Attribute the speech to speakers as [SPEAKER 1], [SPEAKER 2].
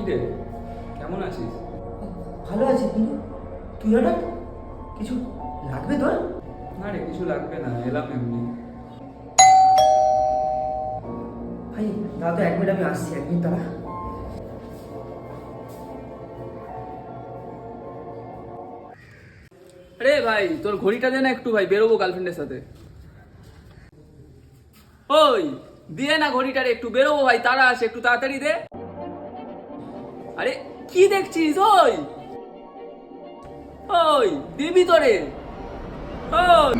[SPEAKER 1] রে, কেমন আছিস?
[SPEAKER 2] ভালো আছি, কিন্তু তুই হঠাৎ কিছু লাগবে তোর?
[SPEAKER 1] না রে, কিছু লাগবে না, এলাম এমনি।
[SPEAKER 2] ভাই দাদা, 1 মিনিট, আমি আসছি, 1 মিনিট দাঁড়া।
[SPEAKER 3] আরে ভাই, তোর ঘড়িটা দে না একটু, ভাই বেরোবো গার্লফ্রেন্ডের সাথে। ওই দিয়ে না ঘড়িটা রে, একটু বেরোবো ভাই, তারা আসে, একটু তাড়াতাড়ি দে। আরে কি দেখছিস? ওই ওই দিবি তোরে। ওই